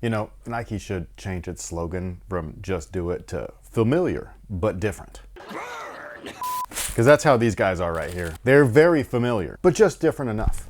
You know, Nike should change its slogan from just do it to familiar, but different. Because that's how these guys are right here. They're very familiar, but just different enough.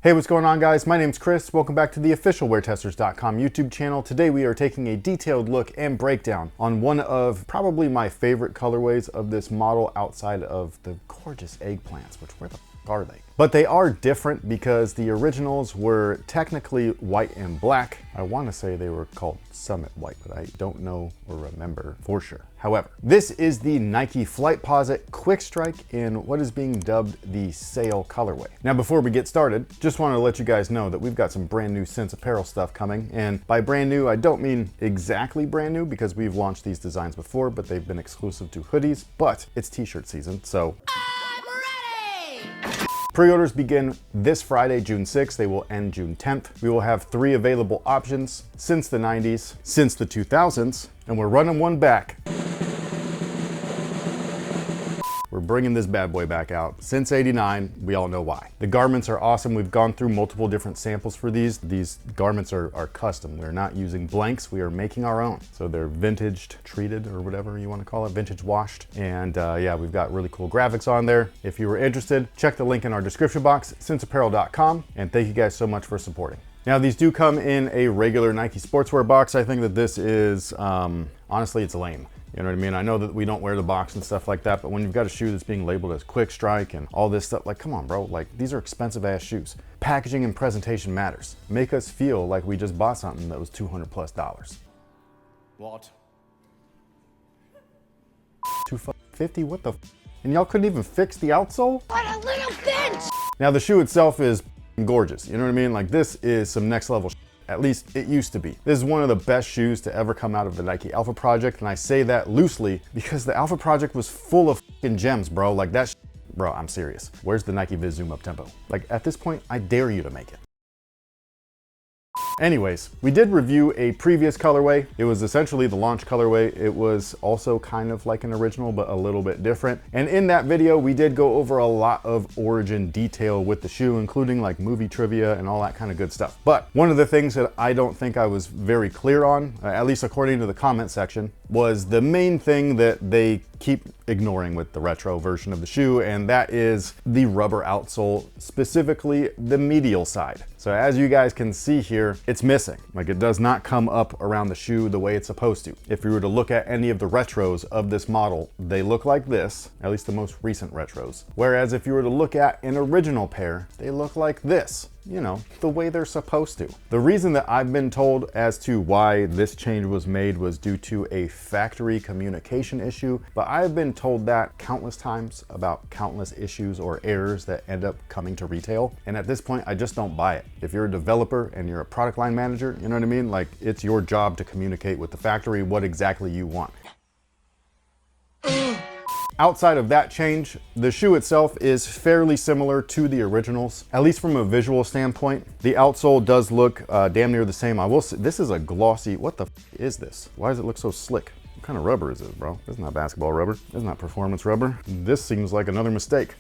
Hey, what's going on, guys? My name's Chris. Welcome back to the official WearTesters.com YouTube channel. Today we are taking a detailed look and breakdown on one of probably my favorite colorways of this model outside of the gorgeous eggplants, which where the f are they? But they are different because the originals were technically white and black. I want to say they were called Summit White, but I don't know or remember for sure. However, this is the Nike Flightposite Quick Strike in what is being dubbed the Sail colorway. Now, before we get started, just want to let you guys know that we've got some brand new Sense apparel stuff coming. And by brand new, I don't mean exactly brand new because we've launched these designs before, but they've been exclusive to hoodies, but it's t-shirt season, so pre-orders begin this Friday, June 6th. They will end June 10th. We will have 3 available options since the 90s, since the 2000s, and we're running one back. We're bringing this bad boy back out. Since '89, we all know why. The garments are awesome. We've gone through multiple different samples for these. These garments are custom. We're not using blanks. We are making our own. So they're vintaged, treated, or whatever you want to call it, vintage washed. And yeah, we've got really cool graphics on there. If you were interested, check the link in our description box, senseapparel.com. And thank you guys so much for supporting. Now, these do come in a regular Nike sportswear box. I think that this is, honestly, it's lame. You know what I mean? I know that we don't wear the box and stuff like that, but when you've got a shoe that's being labeled as Quick Strike and all this stuff, like, come on, bro. Like, these are expensive ass shoes. Packaging and presentation matters. Make us feel like we just bought something that was $200+. What? $250? What the f? And y'all couldn't even fix the outsole? What a little bitch! Now, the shoe itself is gorgeous. You know what I mean? Like, this is some next level shit. At least it used to be. This is one of the best shoes to ever come out of the Nike Alpha Project, and I say that loosely because the Alpha Project was full of fucking gems, bro. Like that bro, I'm serious. Where's the Nike Viz Zoom Up Tempo? Like, at this point, I dare you to make it. Anyways, we did review a previous colorway. It was essentially the launch colorway. It was also kind of like an original, but a little bit different. And in that video, we did go over a lot of origin detail with the shoe, including like movie trivia and all that kind of good stuff. But one of the things that I don't think I was very clear on, at least according to the comment section, was the main thing that they keep ignoring with the retro version of the shoe, and that is the rubber outsole, specifically the medial side. So as you guys can see here, it's missing. Like, it does not come up around the shoe the way it's supposed to. If you were to look at any of the retros of this model, they look like this, at least the most recent retros. Whereas if you were to look at an original pair, they look like this. You know, the way they're supposed to. The reason that I've been told as to why this change was made was due to a factory communication issue, but I've been told that countless times about countless issues or errors that end up coming to retail. And at this point, I just don't buy it. If you're a developer and you're a product line manager, you know what I mean? Like, it's your job to communicate with the factory what exactly you want. Outside of that change, the shoe itself is fairly similar to the originals, at least from a visual standpoint. The outsole does look damn near the same. I will say, this is a glossy, what the f is this? Why does it look so slick? What kind of rubber is this, bro? This is not basketball rubber. This is not performance rubber. This seems like another mistake.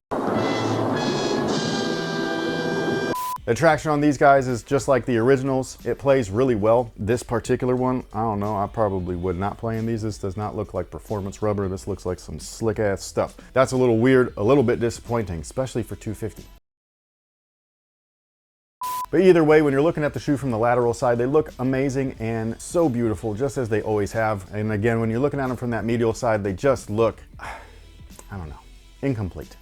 The traction on these guys is just like the originals. It plays really well. This particular one, I don't know, I probably would not play in these. This does not look like performance rubber. This looks like some slick ass stuff. That's a little weird, a little bit disappointing, especially for $250. But either way, when you're looking at the shoe from the lateral side, they look amazing and so beautiful, just as they always have. And again, when you're looking at them from that medial side, they just look, I don't know, incomplete.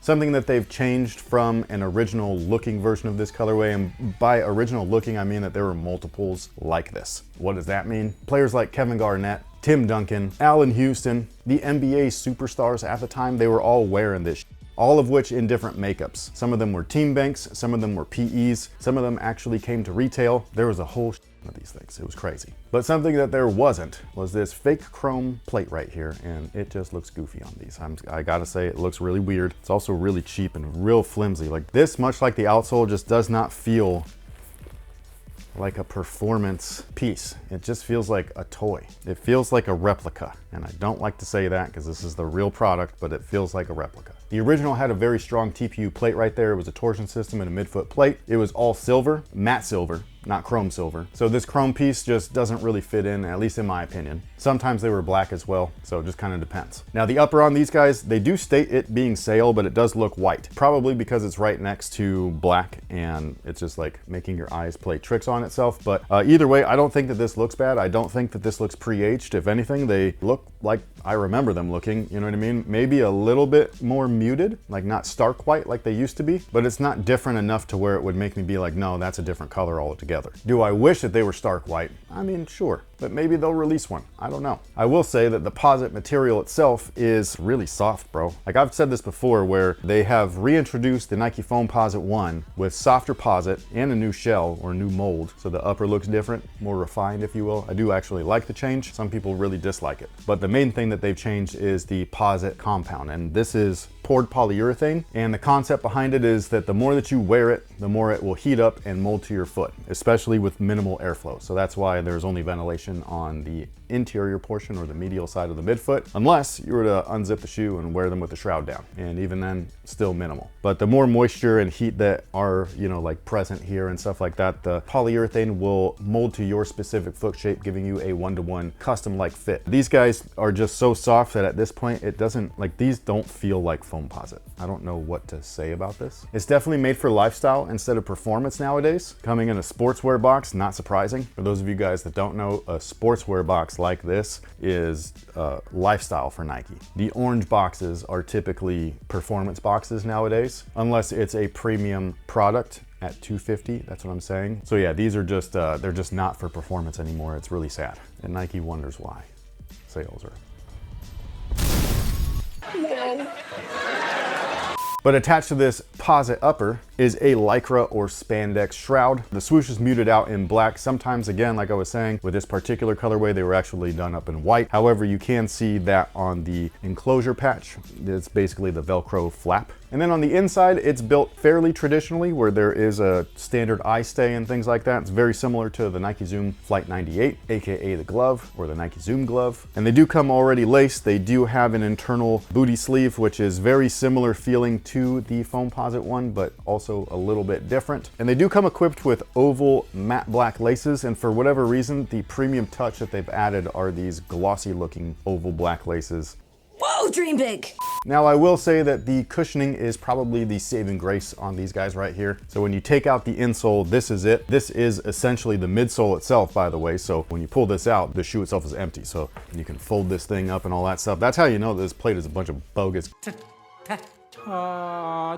Something that they've changed from an original looking version of this colorway, and by original looking, I mean that there were multiples like this. What does that mean? Players like Kevin Garnett, Tim Duncan, Allen Houston, the NBA superstars at the time, they were all wearing this, all of which in different makeups. Some of them were team banks, some of them were PEs, some of them actually came to retail. There was a whole of these things. It was crazy. But something that there wasn't was this fake chrome plate right here, and it just looks goofy on these. I gotta say, it looks really weird. It's also really cheap and real flimsy. Like this, much like the outsole, just does not feel like a performance piece. It just feels like a toy. It feels like a replica. And I don't like to say that because this is the real product, but it feels like a replica. The original had a very strong TPU plate right there. It was a torsion system and a midfoot plate. It was all silver, matte silver, not chrome silver. So this chrome piece just doesn't really fit in, at least in my opinion. Sometimes they were black as well, so it just kind of depends. Now the upper on these guys, they do state it being sail, but it does look white. Probably because it's right next to black and it's just like making your eyes play tricks on itself. But either way, I don't think that this looks bad. I don't think that this looks pre-aged. If anything, they look like I remember them looking, you know what I mean? Maybe a little bit more muted, like not stark white like they used to be, but it's not different enough to where it would make me be like, no, that's a different color altogether. Do I wish that they were stark white? I mean, sure, but maybe they'll release one. I don't know. I will say that the posite material itself is really soft, bro. Like I've said this before, where they have reintroduced the Nike Foamposite 1 with softer posite and a new shell or new mold. So the upper looks different, more refined, if you will. I do actually like the change. Some people really dislike it. But the main thing that they've changed is the posite compound. And this is poured polyurethane. And the concept behind it is that the more that you wear it, the more it will heat up and mold to your foot, especially with minimal airflow. So that's why there's only ventilation on the interior portion or the medial side of the midfoot, unless you were to unzip the shoe and wear them with the shroud down. And even then, still minimal. But the more moisture and heat that are, you know, like present here and stuff like that, the polyurethane will mold to your specific foot shape, giving you a one-to-one custom-like fit. These guys are just so soft that at this point, it doesn't, like these don't feel like Foamposite. I don't know what to say about this. It's definitely made for lifestyle instead of performance nowadays. Coming in a sportswear box, not surprising. For those of you guys that don't know, a sportswear box like this is lifestyle for Nike. The orange boxes are typically performance boxes nowadays, unless it's a premium product at $250, that's what I'm saying. So yeah, these are just, they're just not for performance anymore. It's really sad. And Nike wonders why. Sales are. But attached to this posite upper is a Lycra or spandex shroud. The swoosh is muted out in black. Sometimes, again, like I was saying, with this particular colorway, they were actually done up in white. However, you can see that on the enclosure patch. It's basically the Velcro flap. And then on the inside, it's built fairly traditionally, where there is a standard eye stay and things like that. It's very similar to the Nike Zoom Flight 98, AKA the glove, or the Nike Zoom glove. And they do come already laced. They do have an internal booty sleeve, which is very similar feeling to the Foamposite one, but also a little bit different. And they do come equipped with oval matte black laces. And for whatever reason, the premium touch that they've added are these glossy looking oval black laces. Whoa, dream big! Now I will say that the cushioning is probably the saving grace on these guys right here. So when you take out the insole, this is it. This is essentially the midsole itself, by the way. So when you pull this out, the shoe itself is empty. So you can fold this thing up and all that stuff. That's how you know this plate is a bunch of bogus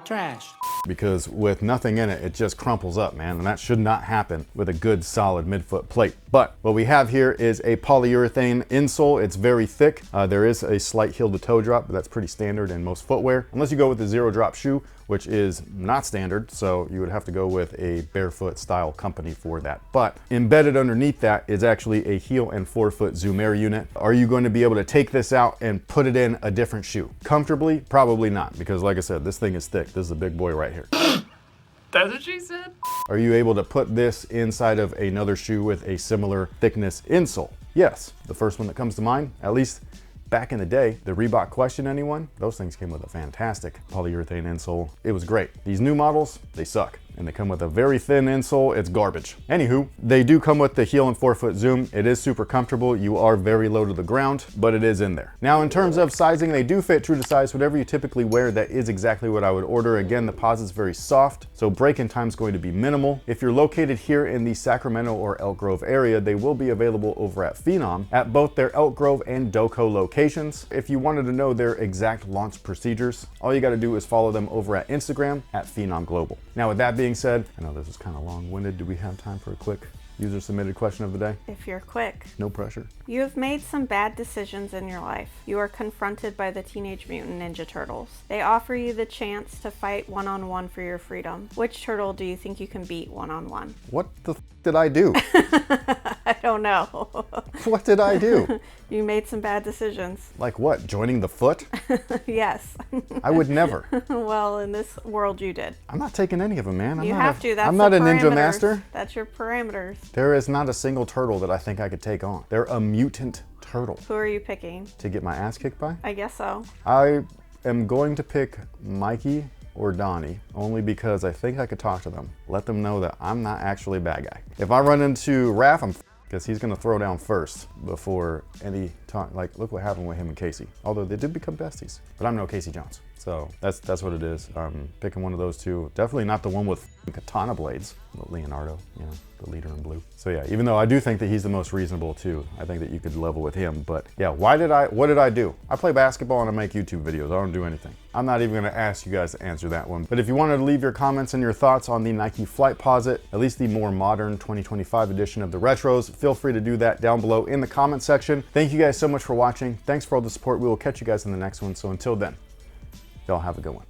trash. Because with nothing in it, it just crumples up, man. And that should not happen with a good solid midfoot plate. But what we have here is a polyurethane insole. It's very thick. There is a slight heel to toe drop, but that's pretty standard in most footwear. Unless you go with the zero drop shoe, which is not standard. So you would have to go with a barefoot style company for that. But embedded underneath that is actually a heel and forefoot Zoom Air unit. Are you going to be able to take this out and put it in a different shoe? Comfortably? Probably not, because like I said, this thing is thick. This is a big boy right here. That's what she said. Are you able to put this inside of another shoe with a similar thickness insole? Yes, the first one that comes to mind, at least back in the day, the Reebok Question anyone? Those things came with a fantastic polyurethane insole. It was great. These new models, they suck. And they come with a very thin insole. It's garbage. Anywho, they do come with the heel and forefoot Zoom. It is super comfortable. You are very low to the ground, but it is in there. Now, in terms of sizing, they do fit true to size. Whatever you typically wear, that is exactly what I would order. Again, the posite's very soft, so break-in time is going to be minimal. If you're located here in the Sacramento or Elk Grove area, they will be available over at Phenom at both their Elk Grove and Doco locations. If you wanted to know their exact launch procedures, all you got to do is follow them over at Instagram at Phenom Global. Now, with that being said, I know this is kind of long-winded. Do we have time for a quick user submitted question of the day? If you're quick. No pressure. You have made some bad decisions in your life. You are confronted by the Teenage Mutant Ninja Turtles. They offer you the chance to fight one-on-one for your freedom. Which turtle do you think you can beat one-on-one? What the did I do? I don't know. What did I do? You made some bad decisions. Like what? Joining the foot? Yes. I would never. Well, in this world you did. I'm not taking any of them, man. You have to. That's I'm not a ninja parameters. master. That's your parameters. There is not a single turtle that I think I could take on. They're a mutant turtle. Who are you picking? To get my ass kicked by? I guess so. I am going to pick Mikey or Donnie, only because I think I could talk to them. Let them know that I'm not actually a bad guy. If I run into Raph, I'm because he's gonna throw down first before any time. Like, look what happened with him and Casey. Although they did become besties, but I'm no Casey Jones. So that's what it is. I'm picking one of those two. Definitely not the one with katana blades. Leonardo, you know, the leader in blue. So yeah, even though I do think that he's the most reasonable too, I think that you could level with him. But yeah, what did I do? I play basketball and I make YouTube videos. I don't do anything. I'm not even gonna ask you guys to answer that one. But if you wanted to leave your comments and your thoughts on the Nike Flightposite, at least the more modern 2025 edition of the retros, feel free to do that down below in the comment section. Thank you guys so much for watching. Thanks for all the support. We will catch you guys in the next one. So until then, y'all have a good one.